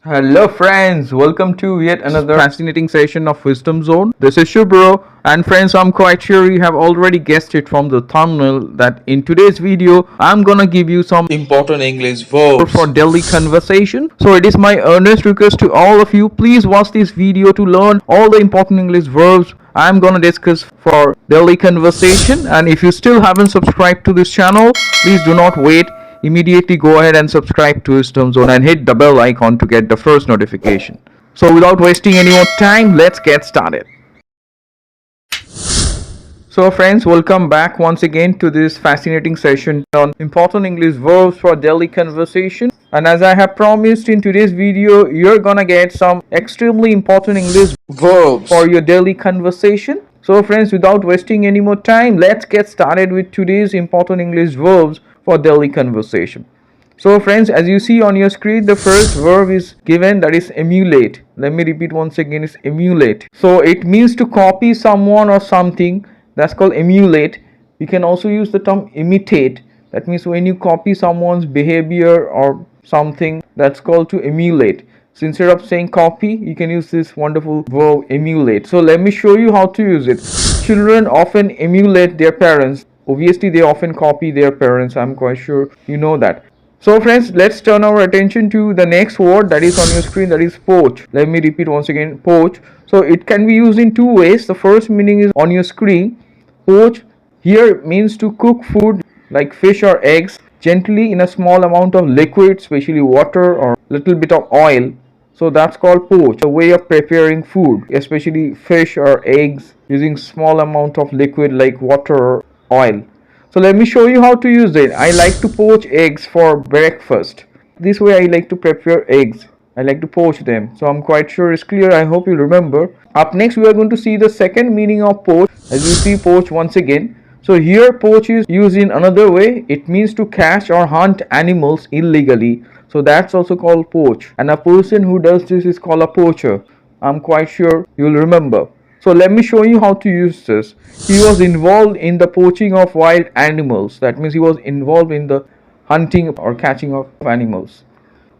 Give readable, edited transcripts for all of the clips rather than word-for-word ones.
Hello friends, welcome to yet another fascinating session of Wisdom Zone. This is Shubro, and friends, I'm quite sure you have already guessed it from the thumbnail that in today's video I'm gonna give you some important English verbs for daily conversation. So it is my earnest request to all of you, please watch this video to learn all the important English verbs I'm gonna discuss for daily conversation. And if you still haven't subscribed to this channel, please do not wait. Immediately go ahead and subscribe to Wisdom Zone and hit the bell icon to get the first notification. So without wasting any more time, let's get started. So friends, welcome back once again to this fascinating session on important English verbs for daily conversation. And as I have promised, in today's video, you're gonna get some extremely important English verbs for your daily conversation. So friends, without wasting any more time, let's get started with today's important English verbs for daily conversation. So friends, as you see on your screen, the first verb is given, that is emulate. Let me repeat once again, it's emulate. So it means to copy someone or something. That's called emulate. You can also use the term imitate. That means when you copy someone's behavior or something, that's called to emulate. So instead of saying copy, you can use this wonderful verb emulate. So let me show you how to use it. Children often emulate their parents. Obviously, they often copy their parents. I'm quite sure you know that. So friends, let's turn our attention to the next word that is on your screen, that is poach. Let me repeat once again, poach. So it can be used in two ways. The first meaning is on your screen. Poach here means to cook food like fish or eggs gently in a small amount of liquid, especially water or little bit of oil. So that's called poach, a way of preparing food, especially fish or eggs, using small amount of liquid like water or oil. So let me show you how to use it. I like to poach eggs for breakfast. This way I like to prepare eggs. I like to poach them. So I'm quite sure it's clear. I hope you remember. Up next we are going to see the second meaning of poach. As you see, poach once again. So here poach is used in another way. It means to catch or hunt animals illegally. So that's also called poach. And a person who does this is called a poacher. I'm quite sure you'll remember. So let me show you how to use this. He was involved in the poaching of wild animals. That means he was involved in the hunting or catching of animals.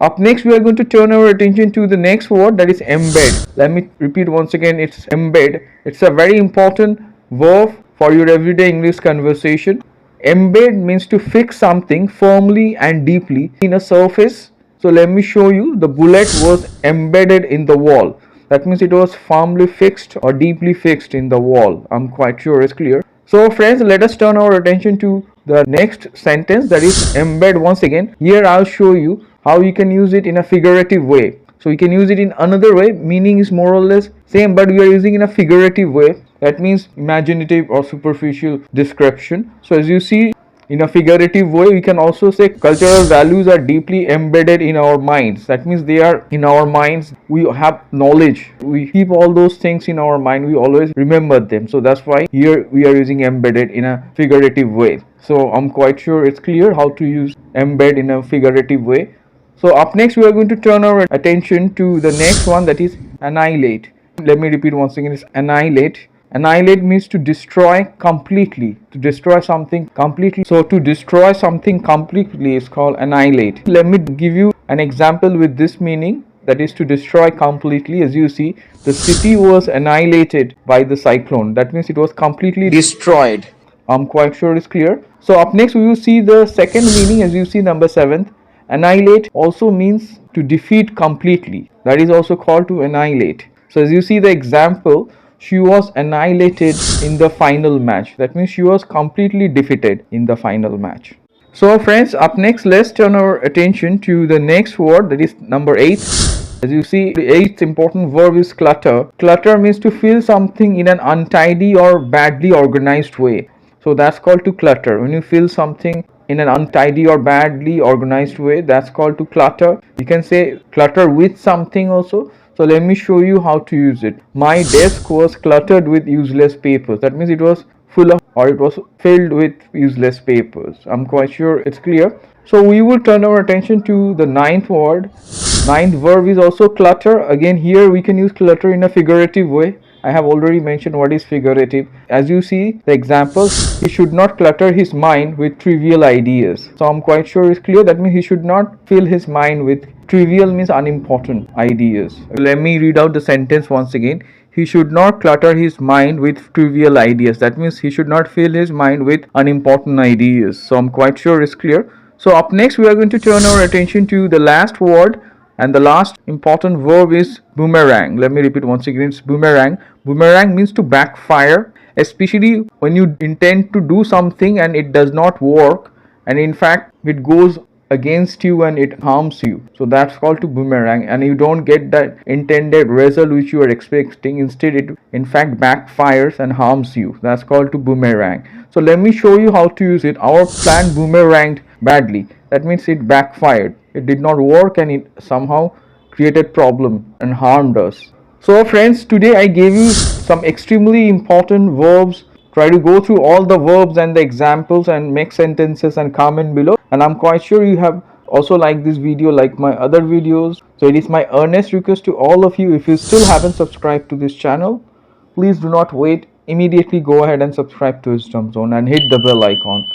Up next we are going to turn our attention to the next word, that is embed. Let me repeat once again, it's embed. It's a very important verb for your everyday English conversation. Embed means to fix something firmly and deeply in a surface. So let me show you. The bullet was embedded in the wall. That means it was firmly fixed or deeply fixed in the wall. I'm quite sure it's clear. So friends, let us turn our attention to the next sentence, that is embed once again. Here I'll show you how you can use it in a figurative way. So you can use it in another way. Meaning is more or less same, but we are using in a figurative way. That means imaginative or superficial description. So as you see, in a figurative way, we can also say cultural values are deeply embedded in our minds. That means they are in our minds. We have knowledge. We keep all those things in our mind. We always remember them. So that's why here we are using embedded in a figurative way. So I'm quite sure it's clear how to use embed in a figurative way. So up next we are going to turn our attention to the next one, that is annihilate. Let me repeat once again, it's annihilate. Annihilate means to destroy completely, to destroy something completely. So to destroy something completely is called annihilate. Let me give you an example with this meaning, that is to destroy completely. As you see, the city was annihilated by the cyclone. That means it was completely destroyed. I'm quite sure it's clear. So up next we will see the second meaning. As you see, number 7, annihilate also means to defeat completely. That is also called to annihilate. So as you see the example, she was annihilated in the final match. That means she was completely defeated in the final match. So friends, up next let's turn our attention to the next word, that is number 8. As you see, the 8th important verb is clutter. Clutter means to fill something in an untidy or badly organized way. So that's called to clutter. When you fill something in an untidy or badly organized way, that's called to clutter. You can say clutter with something also. So let me show you how to use it. My desk was cluttered with useless papers. That means it was full of, or it was filled with useless papers. I'm quite sure it's clear. So we will turn our attention to the 9th word. 9th verb is also clutter. Again, here we can use clutter in a figurative way. I have already mentioned what is figurative. As you see the example, he should not clutter his mind with trivial ideas. So I'm quite sure it's clear. That means he should not fill his mind with trivial means unimportant ideas. Let me read out the sentence once again. He should not clutter his mind with trivial ideas. That means he should not fill his mind with unimportant ideas. So I'm quite sure it's clear. So up next we are going to turn our attention to the last word, and the last important verb is boomerang. Let me repeat once again, it's boomerang. Boomerang means to backfire, especially when you intend to do something and it does not work, and in fact it goes against you and it harms you. So that's called to boomerang, and you don't get that intended result which you are expecting. Instead it in fact backfires and harms you. That's called to boomerang. So let me show you how to use it. Our plan boomeranged badly. That means it backfired. It did not work and it somehow created problem and harmed us. So friends, today I gave you some extremely important verbs. Try to go through all the verbs and the examples and make sentences and comment below. And I'm quite sure you have also liked this video like my other videos. So it is my earnest request to all of you, if you still haven't subscribed to this channel, please do not wait. Immediately go ahead and subscribe to Wisdom Zone and hit the bell icon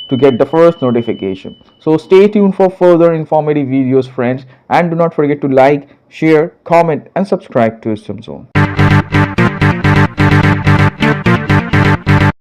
to get the first notification. So stay tuned for further informative videos, friends, and do not forget to like, share, comment and subscribe to Wisdom Zone.